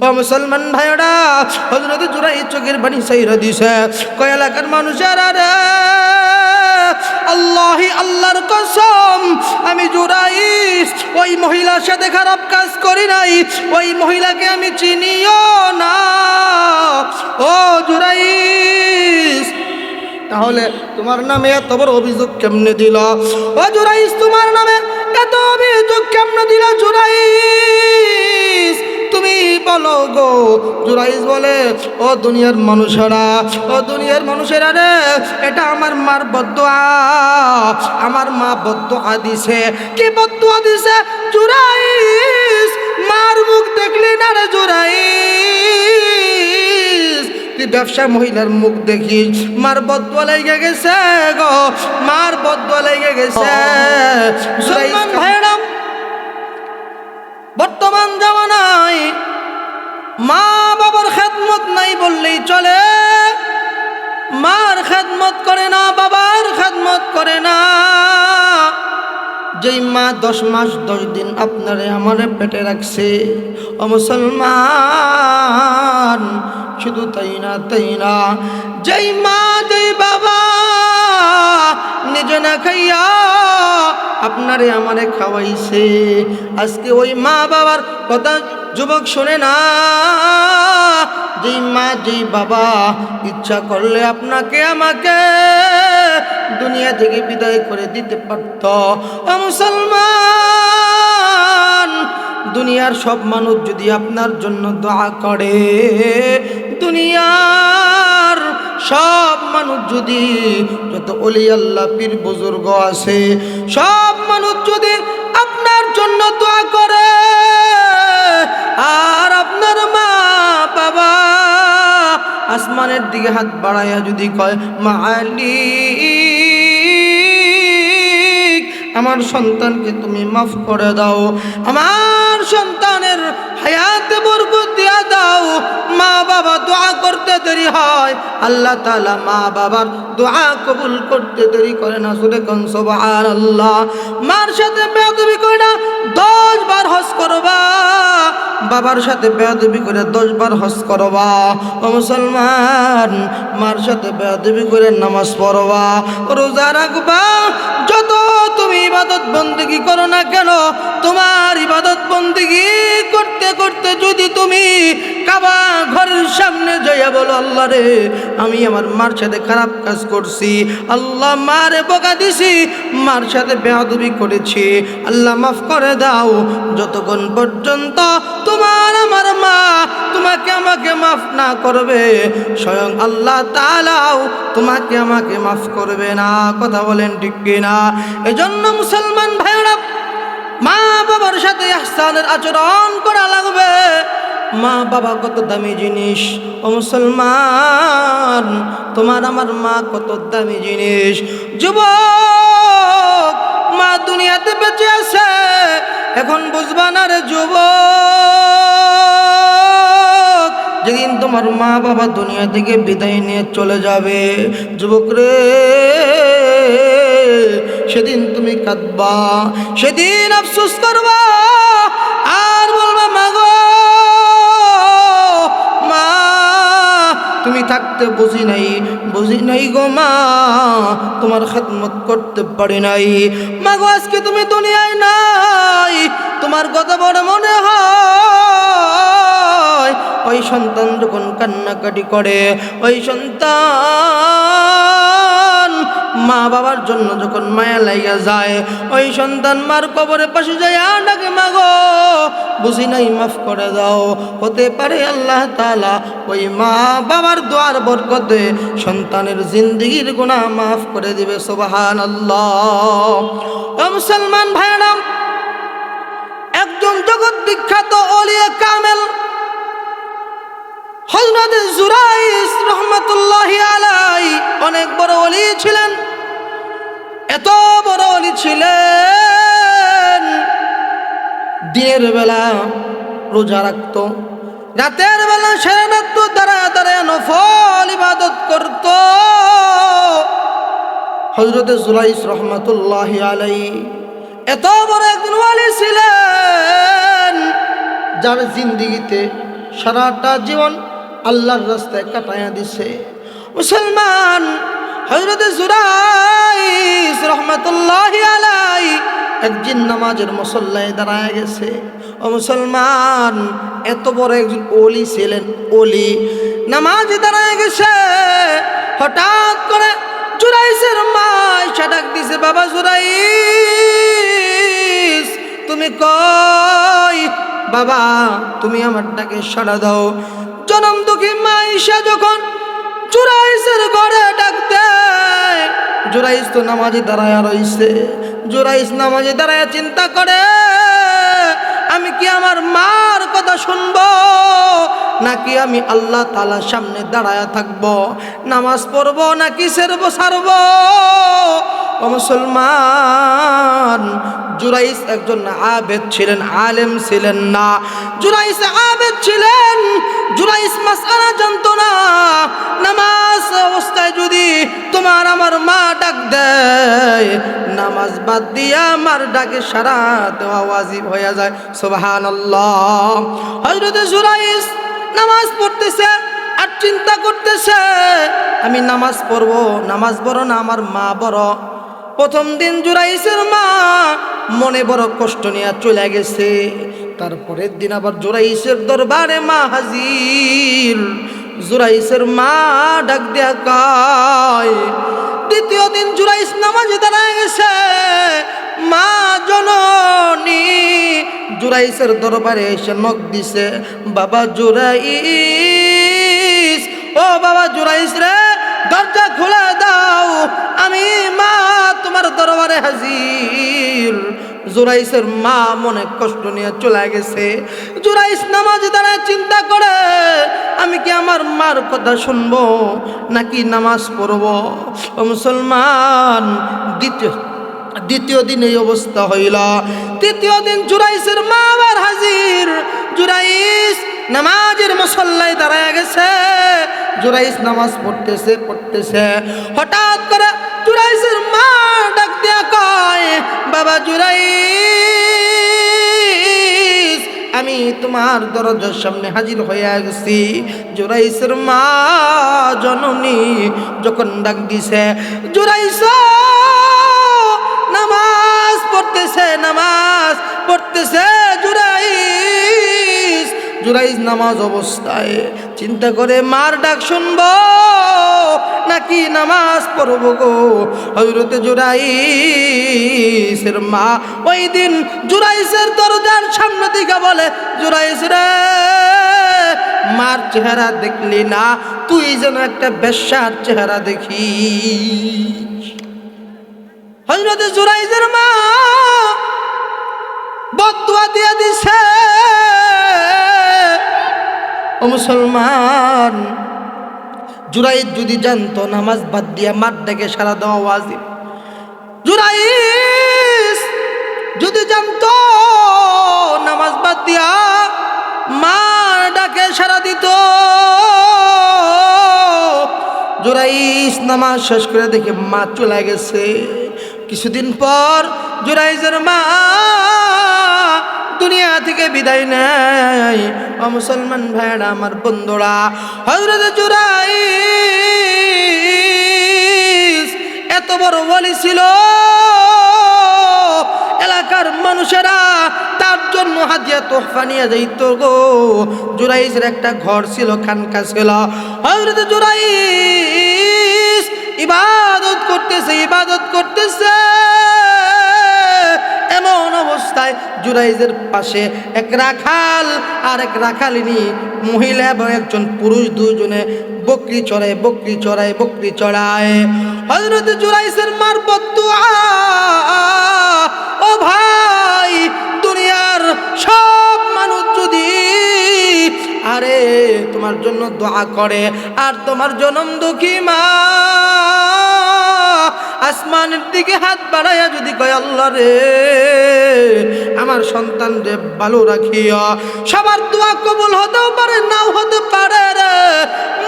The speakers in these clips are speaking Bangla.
ও মুসলমান ভাইরা, হযরত জুরাইজ চোখের পানি ছাইরা দিছে, কয় এলাকার মানুষেরা রে, আল্লাহর কসম, আমি জুরাইজ ওই মহিলার সাথে খারাপ কাজ করি নাই, ওই মহিলাকে আমি চিনিও না। ও জুরাইজ, তাহলে তোমার নামে এত বড় অভিযোগ কেমনে দিল? ও জুরাইজ, তোমার নামে এত অভিযোগ কেমনে দিল জুরাইজ? তুমি বলো গো। জুরাইজ বলে, ও দুনিয়ার মানুষেরা, ও দুনিয়ার মানুষেরা রে, এটা আমার মার বদদুয়া। আমার মা বদদুয়া দিছে। কি বদদুয়া দিছে জুরাইজ? মার মুখ দেখলি না রে জুরাইজ? তুই ব্যবসা মহিলার মুখ দেখিস, মার বদদুয়া লেগে গেছে গো, মার বদদুয়া লেগে গেছে। মুসলমান ভাইরা, বর্তমান জামানায় মা বাবার খেদমত নাই বললেই চলে। মার খেদমত করে না, বাবার খেদমত করে না। যেই মা 10 মাস 10 দিন আপনারে আমারে পেটে রাখছে, ও মুসলমান, শুধু তাই না, যেই মা যেই বাবা নিজে না খাইয়া আপনারে আমারে খাওয়াইছে, আজকে ওই মা বাবার কথা যুবক শোনে না। যেই মা যেই বাবা ইচ্ছা করলে আপনাকে আমাকে দুনিয়া থেকে বিদায় করে দিতে পারত। ও মুসলমান, দুনিয়ার সব মানুষ যদি আপনার জন্য দোয়া করে, দুনিয়ার সব মানুষ যদি, যত ওলি আল্লাহ পীর বুজুর্গ আছে, সব মানুষ যদি আপনার জন্য দোয়া করে, আর আপনার মা বাবা আসমানের দিকে হাত বাড়াইয়া যদি কয়, মালিক আমার সন্তানকে তুমি মাফ করে দাও, আমার সন্তানের হায়াতে বরকত দিয়া দাও, মা বাবা দোয়া করতে দেরি হয়, আল্লাহ তাআলা মা বাবার দোয়া কবুল করতে দেরি করে না। সুরে কোন সুবহানাল্লাহ। মার সাথে বেয়াদবি করে না 10 বার হজ করবা, বাবার সাথে বেয়াদবি করে 10 বার হজ করবা। ও মুসলমান, মার সাথে বেয়াদবি করে নামাজ পড়বা, রোজা রাখবা। যত তুমি ইবাদত বন্দেগী করো না কেন, তোমার ইবাদত বন্দেগী করতে করতে যদি তুমি কাবা ঘরের সামনে যাইয়া বলো, আল্লাহ রে, আমি আমার মার সাথে খারাপ কাজ করছি, আল্লাহ মারে বকা দিছি, মার সাথে বেয়াদবি করেছি, আল্লাহ মাফ করে দাও, যতক্ষণ পর্যন্ত তোমার আমার মা তোমাকে আমাকে মাফ না করবে, স্বয়ং আল্লাহ তাআলাও তোমাকে আমাকে মাফ করবে না। কথা বলেন ঠিক কিনা? এজন্য মুসলমান ভাইরা, মা বাবার সাথে ইহসানের আচরণ করা লাগবে। মা বাবা কত দামি জিনিস, ও মুসলমান, তোমার আমার মা কত দামি জিনিস। যুবক, মা দুনিয়াতে বেঁচে আছে, এখন বুঝবা না রে যুবক, যেদিন তোমার মা বাবা দুনিয়া থেকে বিদায় নিয়ে চলে যাবে, যুবক রে, সেদিন তুমি কাঁদবা, সেদিন আফসোস করবা, আর বলবা, মা গো, মা তুমি থাকতে বুঝি নাই গো মা, তোমার খেদমত করতে পারি নাই। মা গো, আজকে তুমি দুনিয়ায় নাই, তোমার কথা বড় মনে হয়। ওই সন্তান যখন কান্নাকাটি করে, ওই সন্তান মা বাবার জন্য যখন মায়া লাইয়া যায়, ওই সন্তান মার কবরের পাশে যায় ডাকে, মা গো, বুঝি নাই, মাফ করে দাও। হতে পারে আল্লাহ তাআলা ওই মা বাবার দোয়ার বরকতে সন্তানের জিন্দেগির গুনাহ মাফ করে দিবে। সুবহানাল্লাহ। ও মুসলমান ভাইরা, একজন জগৎ বিখ্যাত ওলিয়ে কামেল হযরত জুরাইজ রহমাতুল্লাহি আলাইহি অনেক বড় ওলি ছিলেন। এত বড় ওলি ছিলেন, দিনের বেলা রোজা রাখত, রাতের বেলা সেরে রাখত, দাঁড়ায় নফল ইবাদত করত। হযরত জুরাইজ রহমাতুল্লাহি আলাইহি এত বড় একজন ওলি ছিলেন, যার জিন্দেগিতে সারাটা জীবন আল্লাহর রাস্তায় কাটায়া দিছে। মুসলমান হযরত জুরাইস রাহমাতুল্লাহি আলাইহি একদিন নামাজের মুসল্লায় দাঁড়ায় গেছে। ও মুসলমান, এত বড় একজন ওলি ছিলেন, ওলি নামাজে দাঁড়ায় গেছে। হঠাৎ করে জুরাইসের মা এসে ডাক দিছে, বাবা জুরাইস তুমি কই? বাবা তুমি আমার ডাকে সাড়া দাও। জনম দুঃখী মা ঈশা যখন জুরাইসের ঘরে ডাক দেয়, জুরাইস তো নামাজে দাঁড়ায় রইছে। জুরাইস নামাজে দাঁড়ায় চিন্তা করে, আমি কি আমার মার কথা শুনবো নাকি আমি আল্লাহ তাআলার সামনে দাঁড়ায় থাকবো, নামাজ পড়বো নাকি ছেড়বো ছাড়বো? ও মুসলমান, জুরাইস একজন আবেদ ছিলেন, আলেম ছিলেন না। জুরাইস আবেদ ছিলেন, জুরাইস মাসআলা জানতো না। নামাজ অবস্থায় যদি তোমার আমার মা ডাক দেয়, নামাজ বাদ দিয়া আমার ডাকে সাড়া দেওয়া ওয়াজিব হয়ে যায়। সুবহানাল্লাহ। হযরত জুরাইস নামাজ পড়তেছে আর চিন্তা করতেছে, আমি নামাজ পড়বো, নামাজ বড় না আমার মা বড়? প্রথম দিন জুরাইসের মা মনে বড় কষ্ট নিয়ে চলে গেছে। তারপরের দিন আবার জুরাইসের দরবারে মা হাজির। জুরাইসের মা ডাক দেয়া কয়, দ্বিতীয় দিন জুরাইস নামাজে দাঁড়ায় গেছে। মা জননী জুরাইসের দরবারে এসে নক দিছে, বাবা জুরাইস, ও বাবা জুরাইস রে, দরজা খুলে দাও, আমি মা তোমার দরবারে হাজির। জুরাইসের মা মনে কষ্ট নিয়ে চলে গেছে। জুরাইস নামাজে দাঁড়ায় চিন্তা করে, আমি কি আমার মার কথা শুনবো নাকি নামাজ পড়বো? ও মুসলমান, দ্বিতীয় দিন এই অবস্থা হইল। তৃতীয় দিন জুরাইসের মা আবার হাজির। জুরাইস নামাজের মুসল্লায় দাঁড়ায় গেছে। জুরাইস নামাজ পড়তেছে। হঠাৎ করে জুরাইসের মা ডাক দিয়া কয়, বাবা জুরাইস, আমি তোমার দরজার সামনে হাজির হয়ে গেছি। জুরাইসের মা জননী যখন ডাক দিছে, জুরাইস নামাজ পড়তেছে। জুরাইস নামাজ অবস্থায় চিন্তা করে, মার ডাক শুনবো নাকি নামাজ পড়বো গো? হযরত জুরাইসের মা ওই দিন জুরাইসের দরজার সামনে দিকে বলে, জুরাইস রে, মার চেহারা দেখলি না, তুই যেন একটা বেশ্যার চেহারা দেখিস। হযরত জুরাইসের মা বদদুয়া দিয়ে দিছে। ও মুসলমান, জুরাইস যদি জানতো নামাজ বাদ দিয়া মার ডাকে সাড়া দেওয়া ওয়াজিব, জুরাইস যদি জানতো নামাজ বাদ দিয়া মার ডাকে সাড়া দিত, জুরাইস নামাজ শেষ করে দেখে মা চলে গেছে। কিছুদিন পর জুরাইসের মা দুনিয়া থেকে বিদায় নেয়। ও মুসলমান ভাইরা, আমার বন্ধুরা, হযরত জুরাইস এত বড় ওলি ছিল, এলাকার মানুষেরা তার জন্য হাদিয়া তোহফা নিয়ে যাইত গো। জুরাইসের একটা ঘর ছিল, খানকা ছিল। হযরত জুরাইস ইবাদত করতেছে। এমন অবস্থায় জুরাইসের পাশে এক রাখাল আর এক রাখালিনী মহিলা এবং একজন পুরুষ, দুজনে বকরি চড়ায়। হযরত জুরাইসের মার বদদুয়া, ও ভাই, দুনিয়ার সব মানুষ যদি আরে তোমার জন্য দোয়া করে আর তোমার জনম দুঃখী মা আসমানের দিকে হাত বাড়াইয়া যদি কয়, আল্লাহ রে, আমার সন্তান রে ভালো রাখিয়া, সবার দোয়া কবুল হতেও পারে, নাও হতে পারে রে।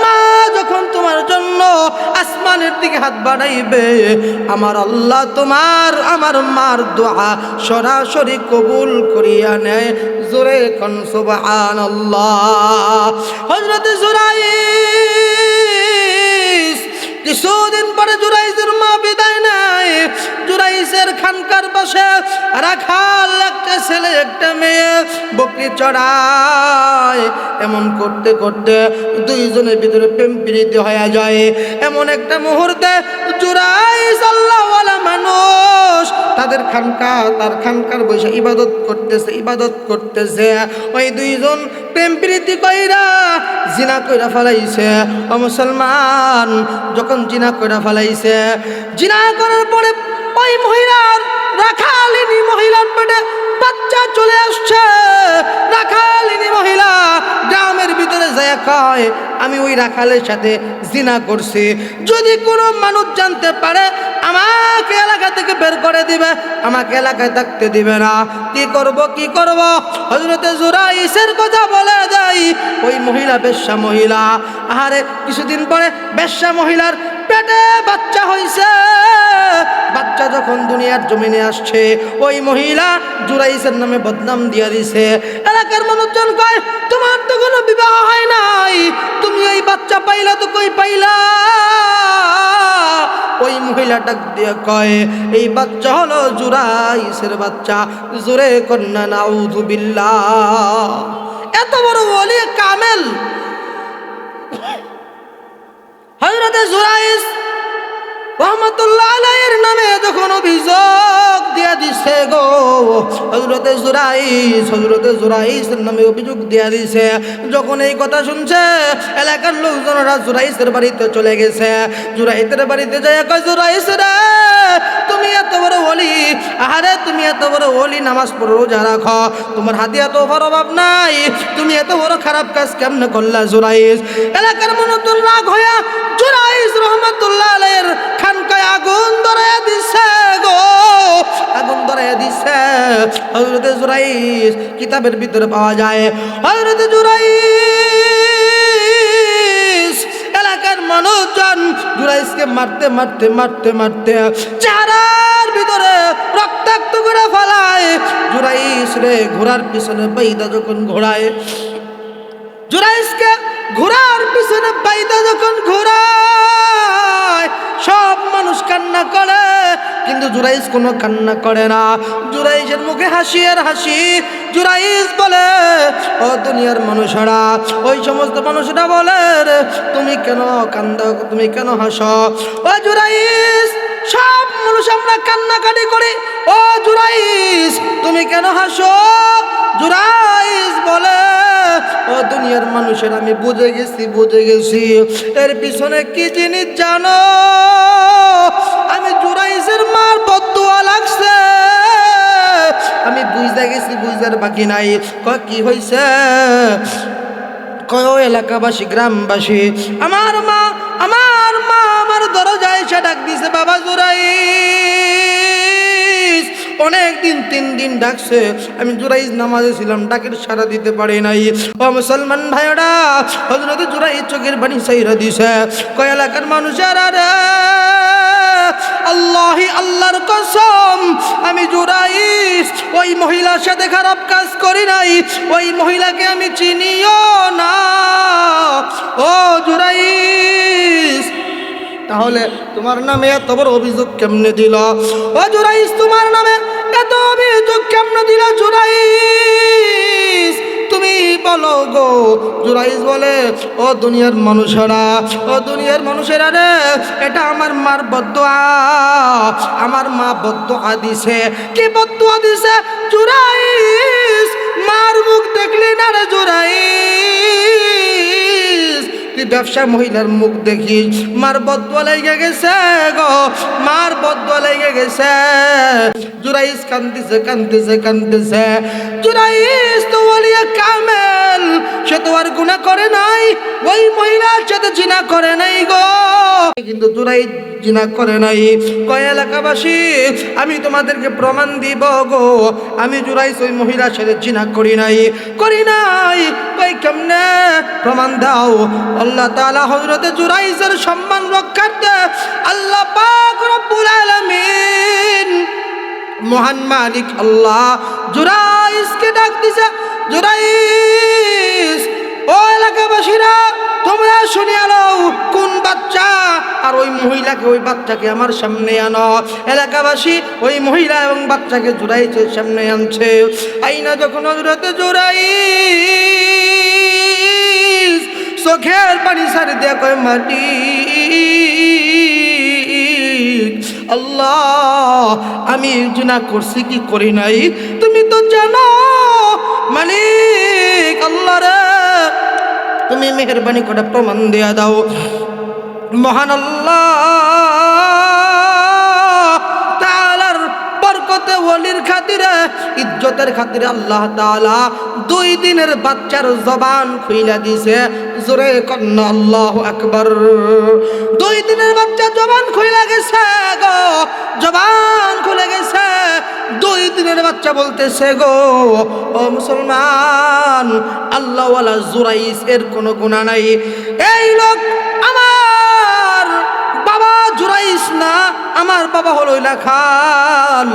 মা যখন তোমার জন্য আসমানের দিকে হাত বাড়াইবে, আমার আল্লাহ তোমার আমার মার দোয়া সরাসরি কবুল করিয়া নেয়। জোরে কোন সুবহানাল্লাহ। হযরত জুরাইস কিছুদিন পরে জুরাইসের মা বিদায় নেয়। জুরাইসের খানকার পাশে রাখাল একটা ছেলে একটা মেয়ে বকরি চড়ায়। এমন করতে করতে দুইজনের ভিতরে প্রেম প্রীতি হয়ে যায়। এমন একটা মুহূর্তে জুরাইস আল্লাহওয়ালা মানুষ, তাদের তার খানকার বসে ইবাদত করতেছে। ওই দুইজন প্রেম প্রীতি কইরা জিনা কইরা ফেলাইছে। ও মুসলমান, যখন জিনা কইরা ফেলাইছে, জিনা করার পরে ওই মহিলার রাখালিনী মহিলার পেটে বাচ্চা চলে আসছে। রাখালিনী মহিলা গ্রামের ভিতরে যায় কয়, আমি ওই রাখালের সাথে জিনা করছি। যদি কোনো মানুষ জানতে পারে আমাকে এলাকা থেকে বের করে দিবে, আমাকে এলাকায় থাকতে দিবে না। কি করব? হযরতে জুরাইসের কথা বলে দেয়। ওই মহিলা বেশ্যা মহিলা। আহারে, কিছুদিন পরে বেশ্যা মহিলার পেটে বাচ্চা হইছে। বাচ্চা যখন দুনিয়ার জমিনে আসছে, ওই মহিলা জুরাইসের নামে বদনাম দিয়া দিছে। এলাকার মানুষজন কয়, তোমার তো কোনো বিবাহ হয় নাই, তুমি ওই বাচ্চা পাইলা তো কই পাইলা? ওই মহিলা ডাক দিয়ে কয়, এই বাচ্চা হলো জুরাইসের বাচ্চা। জোরে কন্যা নাউযু বিল্লাহ। এত বড় ওলি কামেল হযরতে জুরাইস রহমাতুল্লাহ আলাইহির নামে যখন অভিযোগ দিয়া দিছে গো, হযরতে জুরাইসের নামে অভিযোগ দিয়া দিছে। যখন এই কথা শুনছে, এলাকার লোকজনরা জুরাইসের বাড়িতে চলে গেছে। জুরাইসের বাড়িতে যায় কয়, জুরাইস রে, তুমি এত বড় ওলি, আহারে তুমি এত বড় ওলি, নামাজ পড়ো, রোজা রাখো, তোমার হাতে এত বড় অভাব নাই, তুমি এত বড় খারাপ কাজ কেমনে করলা জুরাইস? এলাকার মানুষজন রাগ হইয়া জুরাইস রহমাতুল্লাহ আলাইহির খানকায় আগুন ধরাইয়া দিছে গো, আগুন ধরাইয়া দিছে। হযরতে জুরাইস কিতাবের ভিতরে পাওয়া যায়, হযরতে জুরাইস এলাকার মানুষজন জুরাইসকে মারতে চেহারার ভিতরে রক্তাক্ত করে ফেলায়। জুরাইস রে ঘোড়ার পিছনে বাইদা যখন ঘোড়ায়, জুরাইসকে ঘোড়ার পিছনে বাইদা যখন ঘোড়ায়, সব মানুষ কান্না করে, কিন্তু জুরাইস কোনো কান্না করে না। জুরাইসের মুখে হাসি আর হাসি। জুরাইস বলে, ও দুনিয়ার মানুষেরা, ওই সমস্ত মানুষেরা বলে, তুমি কেন কান্দো, তুমি কেন হাসো? ও জুরাইস, সব মানুষ আমরা কান্নাকাটি করি, ও জুরাইস তুমি কেন হাসো? জুরাইস বলে, ও দুনিয়ার মানুষের আমি বুঝে গেছি এর পিছনে কি জিনিস জানো? আমি জুরাইসের মার বদদুয়া লাগছে, আমি বুঝতে গেছি, বুঝার বাকি নাই। কয় কি হয়েছে? কয় এলাকাবাসী, গ্রামবাসী, আমার মা আমার দরজায় এসে ডাক দিছে, বাবা জুরাইস। অনেক দিন, 3 দিন ডাকছে, আমি জুরাইস নামাজে ছিলাম, ডাকের সাড়া দিতে পারি নাই। ও মুসলমান ভাইরা, হযরত জুরাইস চোখের পানি ছাইরা দিছে। কয় এলাকার মানুষেরা রে, আল্লাহর কসম, আমি জুরাইস ওই মহিলার সাথে খারাপ কাজ করি নাই, ওই মহিলাকে আমি চিনিও না। ও জুরাইস, তাহলে তোমার নামে এত বড় অভিযোগ কেমনে দিল? ও জুরাইস, তোমার নামে এত অভিযোগ কেমনে দিল জুরাইস? তুমি বলো গো। জুরাইস বলে, ও দুনিয়ার মানুষেরা রে, এটা আমার মার বদদুয়া। আমার মা বদদুয়া দিছে। কি বদদুয়া দিছে? জুরাইস, মার মুখ দেখলি না রে জুরাইস, তুই ব্যবসা মহিলার মুখ দেখিস, মার বদদুয়া লেগে গেছে গো, মার বদদুয়া লেগে গেছে। জুরাইস কান্দিছে। জুরাইস তো ওলিয়া কামেল, সে তো আর গুনাহ করে নাই, ওই মহিলার সাথে জিনা করে নাই গো, কিন্তু জুরাইস জিনা করে নাই। কয় এলাকাবাসী, আমি তোমাদেরকে প্রমাণ দিব গো, আমি জুরাইস ওই মহিলার সাথে জিনা করি নাই। কই কেমনে? প্রমাণ দাও। আল্লাহ তাআলা হযরতে জুরাইসের সম্মান রক্ষার্থে আল্লাহ পাক রব্বুল আলামিন, মহান মালিক আল্লাহ জুরাইসকে ডাক দিছে, জুরাইস, ও এলাকাবাসীরা তোমরা শুনিয়া নাও, কোন বাচ্চা আর ওই মহিলাকে, ওই বাচ্চাকে আমার সামনে আনো। এলাকাবাসী ওই মহিলা এবং বাচ্চাকে জুরাইসের সামনে আনছে। আইনা যখন হযরতে জুরাইস চোখের পানি ছাড়ি দিয়ে কয়, মালিক আল্লাহ, আমি জিনা করছি কি করি নাই তুমি তো জানো। মালিক আল্লাহ রে, তুমি মেহেরবানি করে প্রমাণ দিয়া দাও। মহান আল্লাহ তাআলার বরকতে, ওলির খাতিরে, ইজ্জতের খাতিরে আল্লাহ তাআলা 2 দিনের বাচ্চার জবান খুইলা দিছে। জোরে কন্না আল্লাহু আকবার। 2 দিনের বাচ্চা জবান খুইলা গেছে গো, জবান খুলে গেছে। 2 দিনের বাচ্চা বলতেছে গো, ও মুসলমান, আল্লাহওয়ালা জুরাইস এর কোনো গুনাহ নাই। এই লোক আমার বাবা জুরাইস না, আমার বাবা হলো ইলাখাল।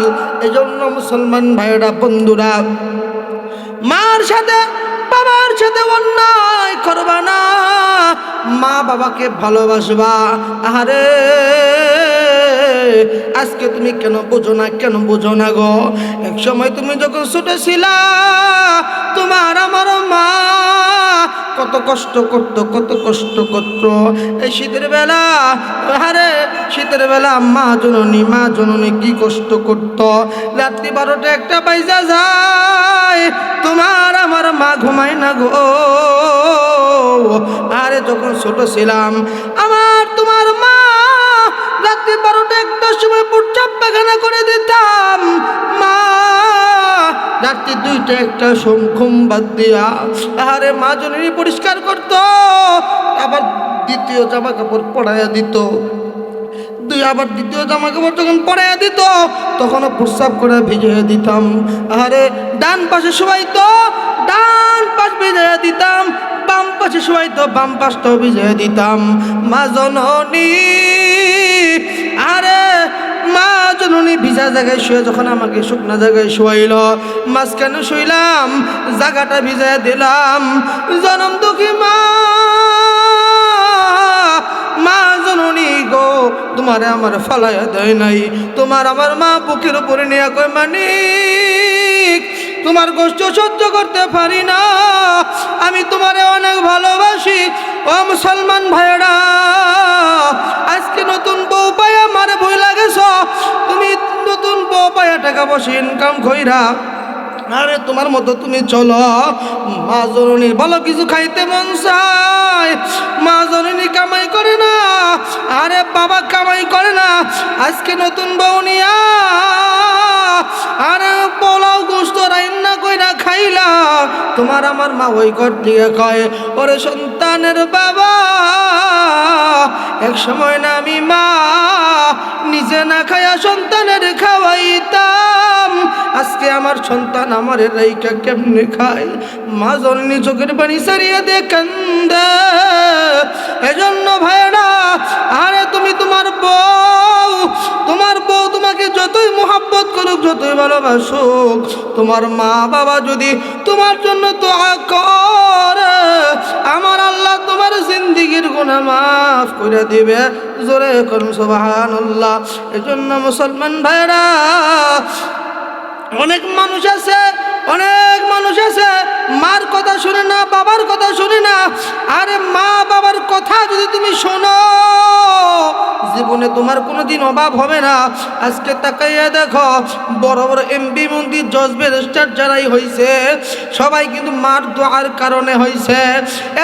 এজন্য মুসলমান ভাইরা বন্ধুরা, মার সাথে বাবার সাথে অন্যায় করবা না, মা বাবাকে ভালোবাসবা। আরে আজকে তুমি কেন বোঝো না, কেন বোঝো না গো? এক সময় তুমি যখন ছোট ছিলা, তোমার আমার মা কত কষ্ট করতো, কত কষ্ট করতো। এই শীতের বেলা, আরে শীতের বেলা মা জননী কি কষ্ট করতো। রাত্রি 12টা 1টা বাজা যায়, তোমার আমার মা ঘুমায় না গো। আরে যখন ছোট ছিলাম, আমার তোমার মা রাত্রি 12টা 1টার সময় প্রস্রাব পায়খানা করে দিতাম, মা রাত্রি 2টা 1টা ঘুম বাদ দিয়া আরে মা জননী পরিষ্কার করতো, আবার দ্বিতীয় জামা কাপড় পরাইয়া দিত। আবার দ্বিতীয় জামা কাপড় যখন পরাইয়া দিত, তখনও প্রস্রাব করে ভিজিয়ে দিতাম। আরে ডান পাশে শোয়াইতো, ডান পাশ ভিজিয়ে দিতাম, বাম পাশে শোয়াইতো, বাম পাশটাও ভিজিয়ে দিতাম। মা জননী, আরে মা জননী ভিজা জায়গায় শুয়ে যখন আমাকে শুকনা জায়গায় শোয়াইল, মাঝখানে শুইলাম, জায়গাটা ভিজায় দিলাম। জনম দুঃখী মা, মা জননী গো, তোমারে আমার ফালাইয়া দেয় নাই। তোমার আমার মা বুকের উপরে নিয়ে কয়, মানিক তোমার কষ্ট সহ্য করতে পারি না, আমি তোমারে অনেক ভালোবাসি। ও মুসলমান ভাইরা, আজকে নতুন বউ পাই আমারে ভয় লাগেছ, তুমি নতুন বউ পাইয়া টাকা পয়সা ইনকাম কইরা, আরে তোমার মতো তুমি চলো। মা জননীর ভালো কিছু খাইতে মন চায়, মা জননী কামাই করে না, আরে বাবা কামাই করে না। আজকে নতুন বউ নিয়া আরে পোলাও গোস্ত রান্না কইরা খাইলা, তোমার আমার মা ওই ঘর দিয়ে কয়, ওরে সন্তানের বাবা, এক সময় না আমি মা নিজে না খায়া সন্তানের খাওয়াইতাম, আজকে আমার সন্তান আমার রাইকা কেমনে খায়? মা জননী চোখের পানি সারিয়ে দিয়ে কান্দে। এজন্য ভাইরা, আরে তুমি তোমার বউ তোমাকে যতই মোহাব্বত করুক, যতই ভালোবাসুক, তোমার মা বাবা যদি তোমার জন্য দোয়া করে, আমার আল্লাহ তোমার জিন্দেগীর গুনাহ মাফ করে দিবে। জোরে করুন সুবহানাল্লাহ। এজন্য মুসলমান ভাইরা, অনেক মানুষ আছে মার কথা শুনে না, বাবার কথা শুনে না। আরে মা বাবার কথা যদি তুমি শোনো, জীবনে তোমার কোনোদিন অভাব হবে না। আজকে তাকাইয়া দেখো, বড় বড় এমপি মন্ত্রী জজ ব্যারিস্টার যারাই হয়েছে, সবাই কিন্তু মার দোয়ার কারণে হয়েছে।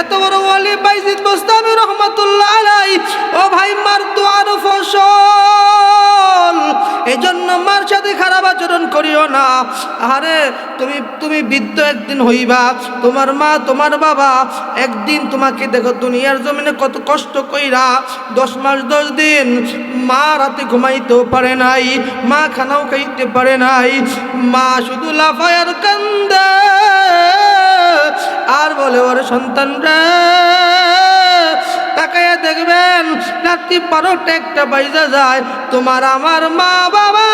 এত বড় ওয়ালি বাইজিদ বোস্তামি রহমাতুল্লাহ আলাইহি, ও ভাই মার দোয়ার ফসল। এই জন্য মার সাথে খারাপ আচরণ করিও না। আরে তুমি বৃদ্ধ একদিন হইবা, তোমার মা তোমার বাবা একদিন তোমাকে দেখো দুনিয়ার জমিনে কত কষ্ট কইরা 10 মাস 10 দিন মা রাতে ঘুমাইতেও পারে নাই, মা খানাও খাইতে পারে নাই, মা শুধু লাফায়ার কান্দে আর বলে, ওর সন্তান রে, তাকাইয়া দেখবেন রাত্রি 12টা 1টা বাজা যায়, তোমার আমার মা বাবা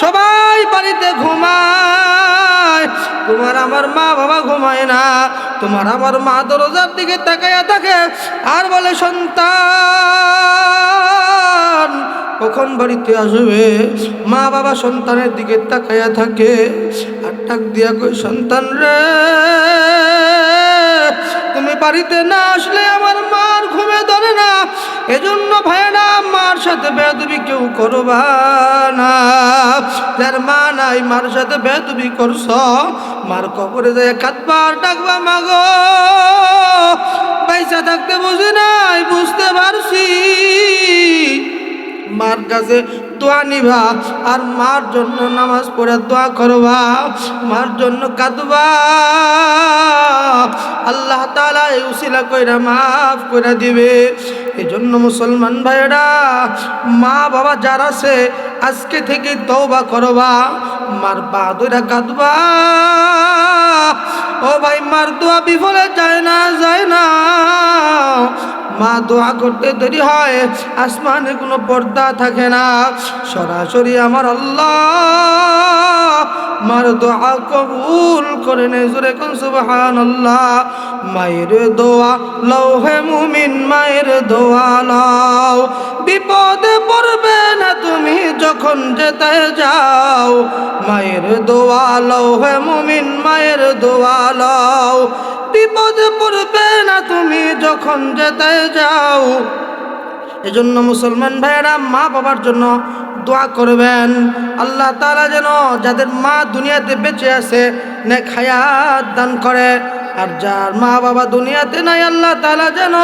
সবাই বাড়িতে ঘুমায়, তোমার আমার মা বাবা ঘুমায় না। তোমার আমার মা দরজার দিকে তাকায়া থাকে আর বলে, সন্তান কখন বাড়িতে আসবে? মা বাবা সন্তানের দিকে তাকায়া থাকে আর ডাক দিয়া কই, সন্তান রে, তুমি বাড়িতে না আসলে আমার মার ঘুমে ধরে না। এজন্য ভাইরা মার সাথে বেয়াদবি কেউ করবা না। যার মা নাই মার সাথে বেয়াদবি করছ, মার কবরে যায় কাঁদবার ডাকবা, মাগো পয়সা থাকতে বুঝি নাই, বুঝতে পারছি। মার কাছে দোয়া নিবা আর মার জন্য নামাজ পড়ে দোয়া করবা, মার জন্য কাঁদবা। আল্লাহ তাআলা এই উসিলা কইরা মাফ করে দিবে। এজন্য মুসলমান ভাইরা, মা বাবা যারা আছে আজকে থেকে তওবা করবা, মার পা ধরে কাঁদবা। ও ভাই, মার দোয়া বিফলে যায় না, যায় না। মা দোয়া করতে দেরি হয়, আসমানে কোনো পর্দা থাকে না, সরাসরি আমার আল্লাহ মার দোয়া কবুল করে নেয়। জোরে কোন সুবহানাল্লাহ। মায়ের দোয়া লও হে মুমিন, মায়ের দোয়া লও। বিপদে পড়বে না তুমি যখন যেতে যাও, মায়ের দোয়া লও হে মুমিন, মায়ের দোয়া লও। বিপদে পড়বে না তুমি যখন যেতে যাও। এজন্য মুসলমান ভাইয়েরা মা বাবার জন্য দোয়া করবেন। আল্লাহ তাআলা যেন যাদের মা দুনিয়াতে বেঁচে আছে নেক হায়াত দান করে, আর যার মা বাবা দুনিয়াতে নাই আল্লাহ তাআলা যেন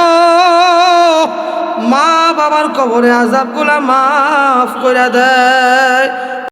মা বাবার কবরে আযাবগুলা মাফ করে দেয়।